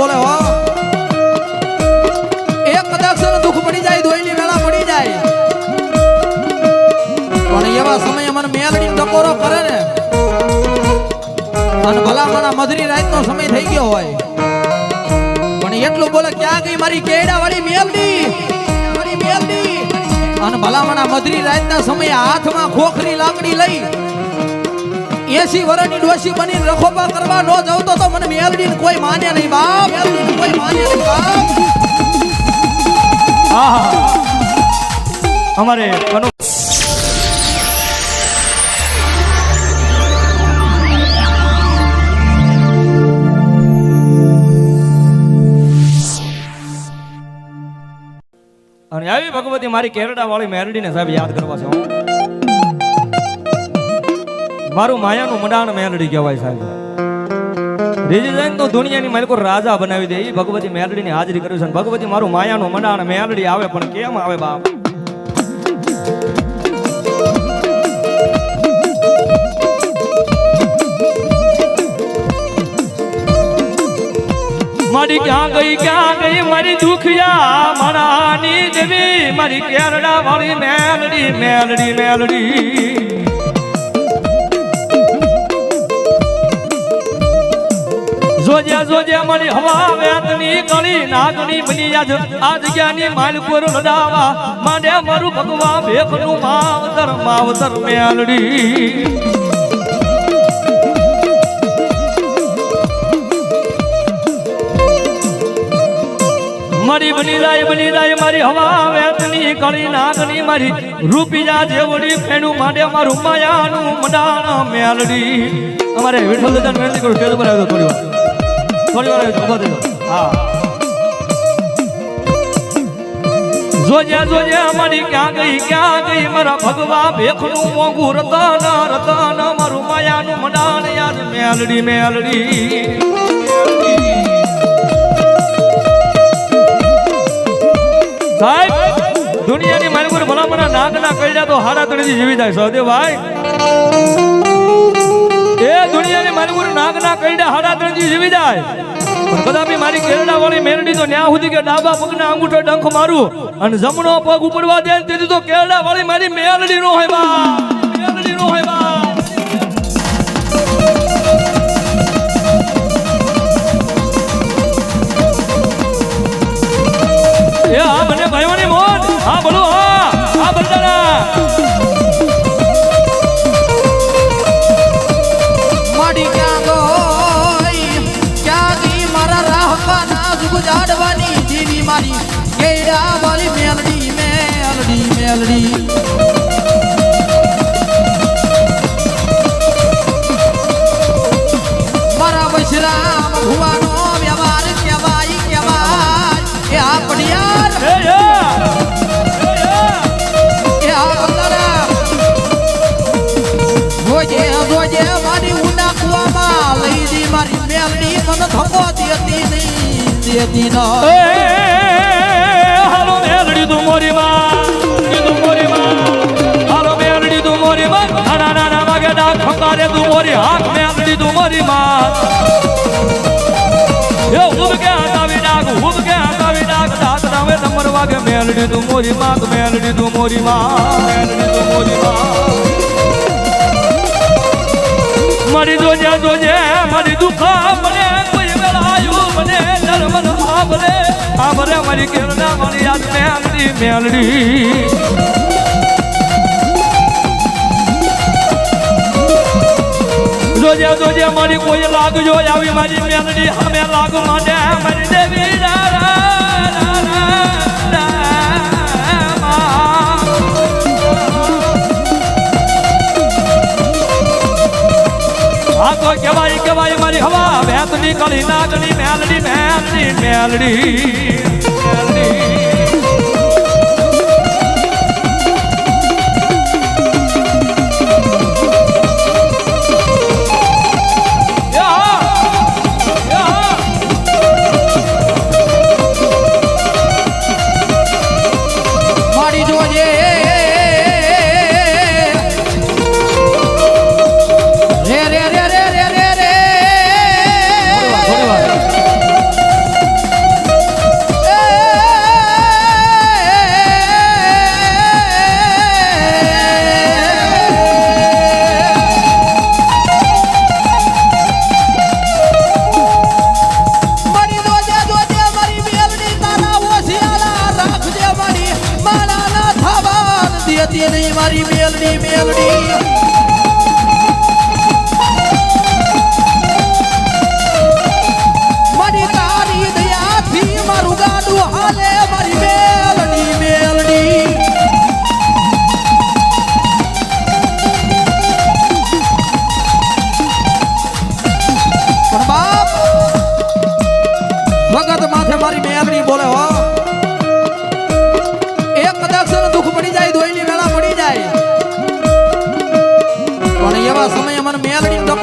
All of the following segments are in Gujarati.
બોલે હો એક કદાચ દુઃખ પડી જાય દોઈની વેળા પડી જાય પણ એવા સમય મને મેલડી ટકોરો કરે ને અને ભલામણા મધરી રાતનો સમય થઈ ગયો હોય પણ એટલું બોલે ક્યાં ગઈ મારી કેડા વાળી મેલડી અને ભલામણા મધરી રાતના સમયે હાથમાં ખોખરી લાકડી લઈ 80 વર્ષની ડોશી બનીને રખોપા કરવા ન જવતો તો મને મેલડીને કોઈ માને નહીં બાપ મેલડીને કોઈ માને નહીં બાપ અમારે અને આવી ભગવતી મારી કેરડા વાળી મેલડીને સાહેબ યાદ કરવા છે મારું માયાનું મંડાણ મેલડી કહેવાય સાહેબ રીજી જઈને તો દુનિયાની માલિકો રાજા બનાવી દે એ ભગવતી મેલડીની હાજરી કર્યું છે ભગવતી મારું માયાનું મંડાણ મેલડી આવે પણ કેમ આવે બાપ મારી ક્યાં ગઈ મારી દુખિયા મનાની દેવી મારી કેરડા વાળી મેલડી મેલડી મેલડી જોજે મારી હવા વેતની કળી નાગની બની આ જગ્યાની માલપુર લડાવા માંડે મારું ભગવા ભેખનું માવતર મેલડી મારી બની જાય મારી હવા વેતની કળી નાગની મારી રૂપિયા જેવડી ફેણું માંડે મારું માયાનું મંડાણ મેલડી અમારે વિઠ્ઠલ દાદા વિનંતી કરું સ્ટેજ પર આવ્યો થોડી વાર ઉભા થઈ હા જોજે મારી ક્યાં ગઈ મારા ભગવા ભેખનું મોંઘું રતન મારું માયાનું મંડાણ યાદ મેલડી સાહેબ દુનિયાની માલિકો ભલામણા નાગના કઈડા તો હાડા તળેથી જીવી જાય સહદેવ ભાઈ એ દુનિયાની માલિકો નાગના કઈડા હાડા તળેથી જીવી જાય પણ કદાપી મારી કેરડા વાળી મેરડી તો ન્યા સુધી કે ડાબા પગના અંગૂઠે ડંખ મારું અને જમણો પગ ઉપડવા દે તેથી તો કેરડા વાળી મારી મેરડી નો હોય બા મેરડી નો હોય બા એ હા મને ભાઈઓની મોજ હા બોલો હા બંધારા માડી ક્યાં ગઈ મારા રાહવાના ગુજાડવાની જીવી મારી કેડા વાળી મેલડી મારા વશરામ ભુવાનો વ્યવહાર કહેવાય એ આ પડિયાર જોજે મારી ઊંડા કુવામાં લઈ દી મારી મેલડી મને ધમો દેતી ન હાલો મેલડી તું મોરી માં હાલો મેલડી તું મોરી માં નાના વાગે ડાક ખંકારે તું મોરી હાથ મેલડી તું મોરી માં એ ઉબ કે આતાવી ડાક ડાક નામે નંબર વાગે મેલડી તું મોરી માં મારી જોજે મારી દુખા મને કોઈ વેલાયું મને ધર્મન આભરે મારી કેરડા મારી યાદ મેલડી જોજે મારી કોઈ લાગજો આવી મારી મેલડી અમે લાગુ માંડે મારી દેવી આ તો કહેવાય મારી હવા વેતની કળી નાગની મેલડી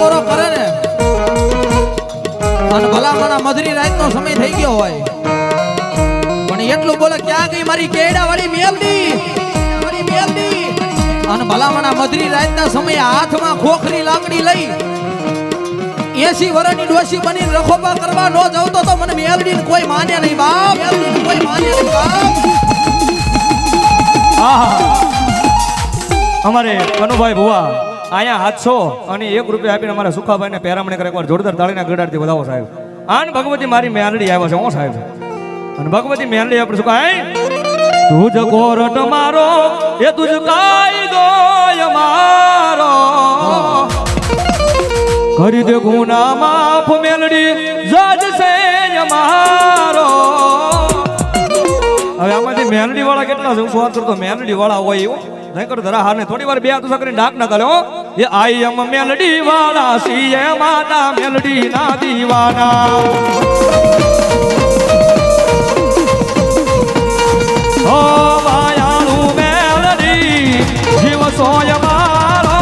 ટકોરો કરે ને અને ભલામણા મધરી રાતનો સમય થઈ ગયો હોય પણ એટલું બોલે ક્યાં ગઈ મારી કેડા વાળી મેલડી અને ભલામણા મધરી રાતના સમયે હાથમાં ખોખરી લાકડી લઈ 80 વર્ષની ડોશી બનીને રખોપા કરવા નો જવતો તો મને મેલડીને કોઈ માને નહીં બાપ કોઈ માને નહીં બાપ અમારે કનુભાઈ ભુવા અહીંયા 700 અને 1 રૂપિયા આપીને અમારા સુખાભાઈને પેરામણી કરે એકવાર જોરદાર તાળીના ગડાડથી વધાવો સાહેબ આન ભગવતી મારી મેલડી આવ્યા છે હું સાહેબ અને ભગવતી મેલડી આપણે સુખાય તુજ કોરટ મારો એ તુજ કાઈ ગોય મારો કરી દે ગુના માફ મેલડી જજ છે અમારો હવે આમાંથી મેલડી વાળા કેટલા છે હું વાત કરતો મેલડી વાળા હોય એવું નહીં કરો ધરા હારને થોડી વાર બે હાથ કરીને ડાક ના કરે હો એ આઈ એમ મેલડી વાળા સીએ માતા મેલડી ના દીવાના ઓ માયાળુ મેલડી જીવ સોય મારો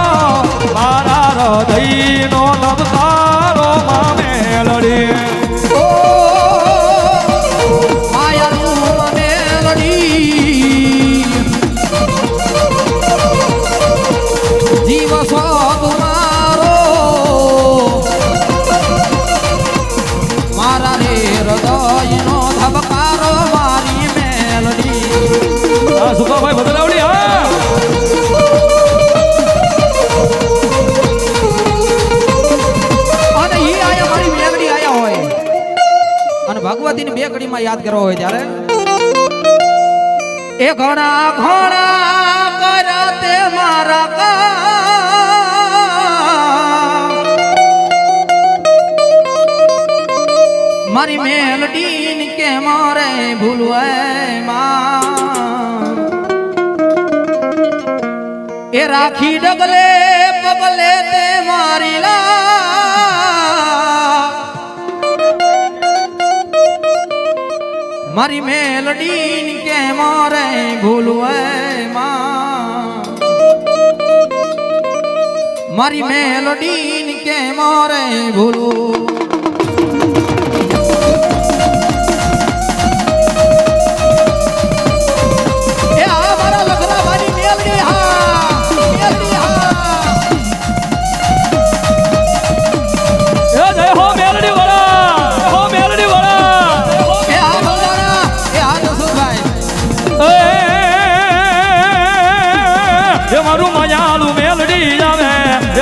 મારા હૃદયનો લબકારો માં મેલડી ઓ માયાળુ મેલડી જીવ સો તુમારો મારા રે હૃદયનો ધબકારો મારી મેલડી સુખાભાઈ બદલાવડી હા અને ઈ આયા મારી મેલડી આયા હોય અને ભગવતીની બે કડીમાં યાદ કરવા હોય ત્યારે એ ઘણા કરતે મારા કામ મારી મેલડી કે મારે ભૂલવાય માં એ રાખી ડગલે પગલે તે મારી મારી મેલડી કે મારે ભૂલવાય માં મારી મેલડી કે મારે ભૂલવું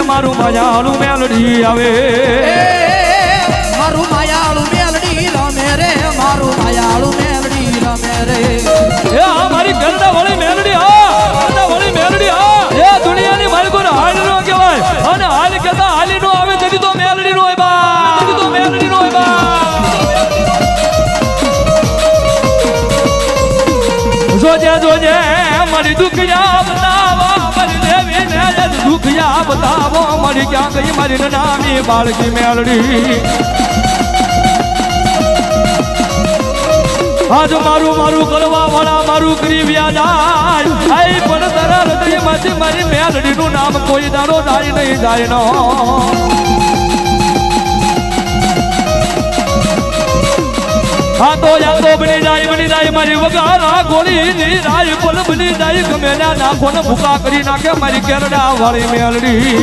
મારું માયાળુ મેલડી આવે મારું માયાળુ મેલડી રમે રે મારું માયાળુ મેલડી રમે રે એ આ મારી ગરડા વાળી મેલડી હા એ દુનિયાની માલિકો ને હાલ નો કહેવાય અને હાલ કહેતા હાલી નો આવે તેથી તો મેલડી નો હોય બા જોજે મારી દુખિયા બતાવો મારી દેવી ને દુખિયા બતાવો મારી ક્યાં ગઈ મારી નાની બાળકી મેલડી આજ મારું કરવા વાળા મારું કરી વ્યાજાય આઈ પણ તારા હૃદયમાંથી મારી મેલડીનું નામ કોઈ દારો જાય નહીં જાય નો હા તો બની જાય મારી વગારા ગોળી ની રાય પલ બની જાય ગમે ના નાખો ને ભૂકા કરી નાખે મારી કેરડા વાળી મેલડી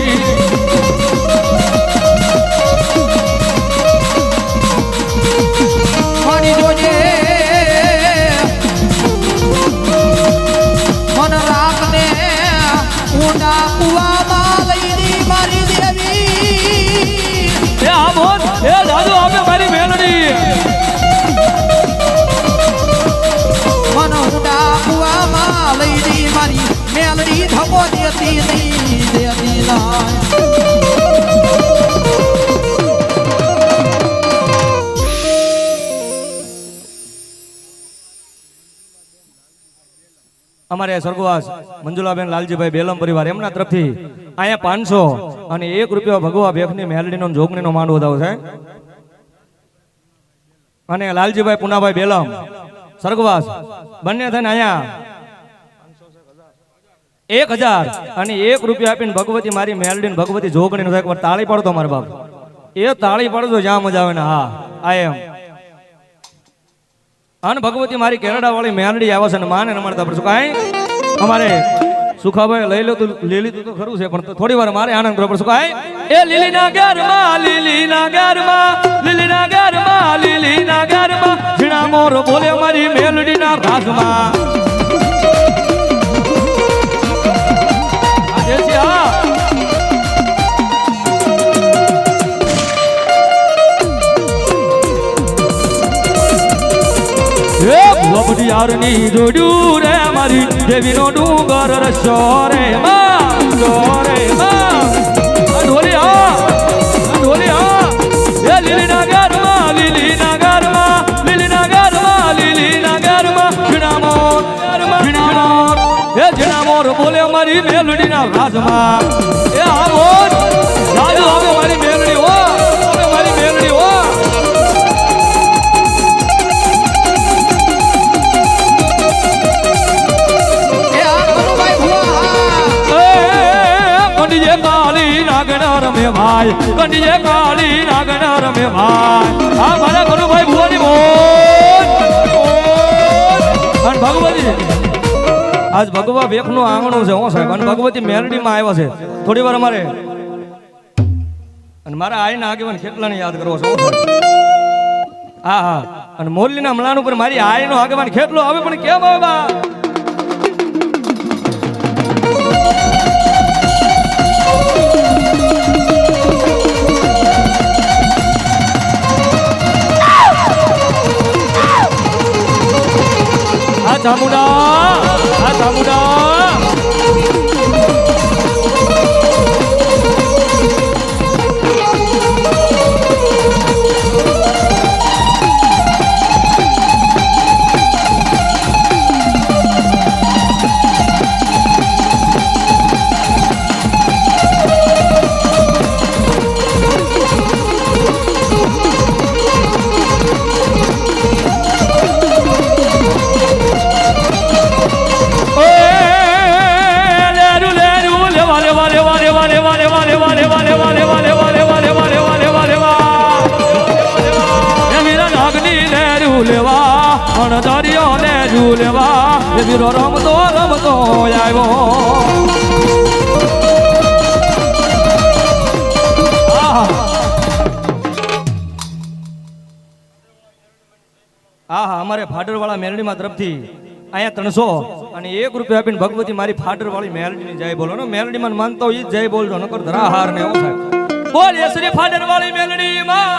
મારી જોજે મન રાખને ઊંડા કુવામાં લઈ મારી દેવી એ આમોદ એ દાદુ આપે મારી મેલડી મન ઊંડા કુવામાં લઈ મારી મેલડી ધબો દેતી નહીં દેતી ના અમારે સ્વર્ગવાસ મંજુલાબેન લાલજીભાઈ બેલમ પરિવાર એમના તરફથી અહીંયા 500 અને 1 રૂપિયો ભગવા ભેખની મેલડીનો જોગણીનો માંડ વધાવો છે અને લાલજીભાઈ પુનાભાઈ બેલમ સ્વર્ગવાસ બંને થઈને અહીંયા 1000 અને 1 રૂપિયા આપીને ભગવતી મારી મેલડીને ભગવતી જોગણીનો થાય. એકવાર તાળી પાડો તો મારા બાપ, એ તાળી પાડજો જ્યાં મજા આવે ને. હા આ એમ અને ભગવતી મારી કેરડા વાળી મેલડી આવે છે ને માને રમાડતા પડશે કાંઈ અમારે સુખાભાઈ લઈ લો તું લીલી તું તો ખરું છે પણ થોડી વાર મારે આનંદ કરવો પડશે કાંઈ. એ લીલીના ઘરમાં લીલીના ઘરમાં લીલીના ઘરમાં લીલીના ઘરમાં ઝીણા મોર બોલે મારી મેલડીના રાજમાં. યારની જોડ્યું રે મારી દેવીનો ડુંગર રસ્યો રે માં રે માં ઢોલી હા એ લીલીના ઘરમાં લીલીના ઘરમાં લીલીના ઘરમાં લીલીના ઘરમાં ઝીણા મોર બોલે મારી મેલડીના રાજમાં. એ આવો રાજુ હવે મારી મેલડી હો, હવે મારી મેલડી હો. કંડીએ કાળી નાગના રમે ભાઈ, કંડીએ કાળી નાગના રમે ભાઈ. આ મારા કનુભાઈ ભુવાની મોજ અને ભગવતી આજ ભગવા વેખનું આંગણું છે હો સાહેબ. અને ભગવતી મેલડીમાં આવ્યા છે થોડી વાર અમારે અને મારા આઈના આગેવાન ખેટલાને યાદ કરવો છે હો સાહેબ. હા હા અને મોરલીના મલાન ઉપર મારી આઈનો આગેવાન ખેટલો હવે પણ કેમ આવે બા. આ ચામુડા દરિયો ને ઝૂલેવા એ વીરો રમતો રમતો આવ્યો. હા અમારે ફાડરવાળા મેલડીમાં તરફથી અહીંયા 300 અને 1 રૂપિયા આપીને ભગવતી મારી ફાડરવાળી મેલડીની જય બોલો ને. મેલડીમાં માનતો હોય જય બોલજો નકર ધરાહાર ને એવું થાય. બોલ શ્રી ફાડરવાળી મેલડીમાં.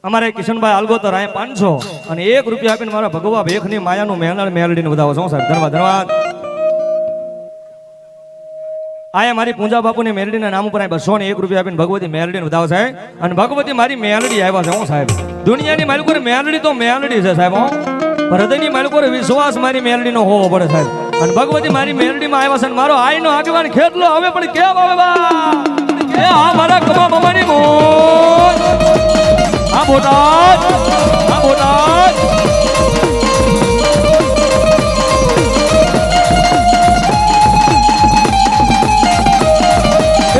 અમારે કિશનભાઈ આલગોતર અહીંયા 500 અને 1 રૂપિયા આપીને મારા ભગવા ભેખની માયાનું મેલડીને વધાવો છો સાહેબ. ધન્યવાદ ધન્યવાદ. આયા મારી પૂંજા બાપુની મેલડીના નામ ઉપર 201 રૂપિયા આપીને ભગવતી મેલડીને વધાવો સાહેબ. અને ભગવતી મારી મેલડી આવ્યા છે હું સાહેબ. દુનિયાની માલિકો મેલડી તો મેલડી છે સાહેબ. હૃદયની માલિકો વિશ્વાસ મારી મેલડીનો હોવો પડે સાહેબ. અને ભગવતી મારી મેલડીમાં આવ્યા છે અને મારો આઈનો આગેવાન ખેતલો હવે પણ કેમ આવે બા. એ આ મારા કમા મમાની મોજ. આ બોટાદ આ બોટાદ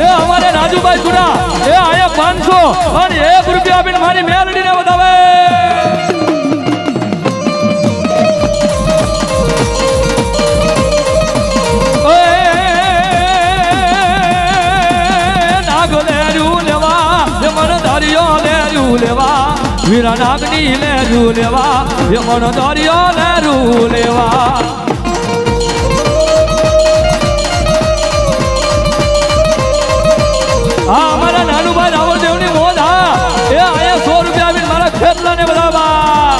એ અમારે રાજુભાઈ સુરા એ આયા 500 અને 1 રૂપિયા આપીને મારી મેલડીને વધાવે. વીરા નાગની લેરું લેવા યમન દરિયો લેરું લેવા. હા મારા નાનુભાઈ રાવળદેવની મોજ. હા એ આયા 100 રૂપિયા આપીને મારા ખેતલાને વધાવા.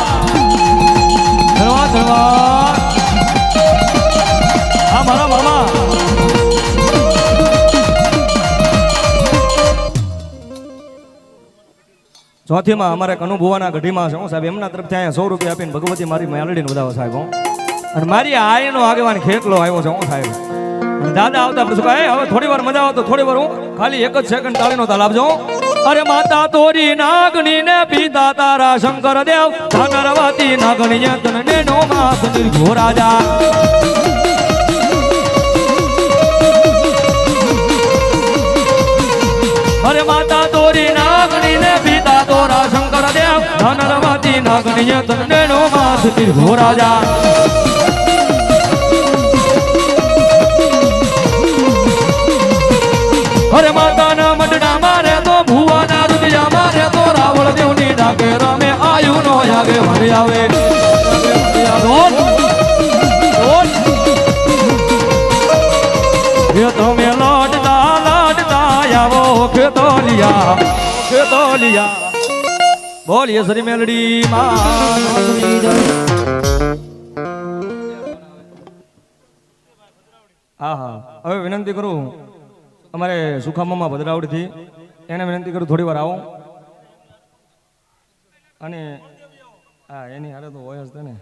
ધન્યવાદ ધન્યવાદ. હા મારા મામા ચોથીમાં અમારે કનુભુવાના ગઢીમાં છે હું સાહેબ. એમના તરફથી અહીંયા 100 રૂપિયા આપીને ભગવતી મારી મેલડીને વધાવો સાહેબ. અને મારી આયનો આગેવાન ખેતલો આવ્યો છે હું સાહેબ. અને દાદા આવતા પછી હવે થોડી વાર મજા આવે તો થોડી વાર હું ખાલી 1 જ સેકન્ડ તાળીનો તાલ આપજો. અરે માતા તોરી નાગણી ને પિતા તારા શંકર દેવ ધનરવતી નાગણી તને નો માત નિર્ભો રાજા અરે માતા તોરી નાગણી ને પિતા તોરા શંકર દેવ ધનરવતી નાગણી તને નો માત નિર્ભો રાજા અરે માતાના મઢડા મારે તો ભુવાના રૂપિયા મારે તો રાવળ દેવની ડાકે રમે આયુ નો જાગે ભરી આવે એ તમે લાડતા આવો ખેતોલિયા બોલીએ શ્રી મેલડી માં હા હા હવે વિનંતી કરું અમારે સુખામામા ભદ્રાવડથી એને વિનંતી કરું થોડી વાર આવો અને હા એની હારે તો હોય જ ને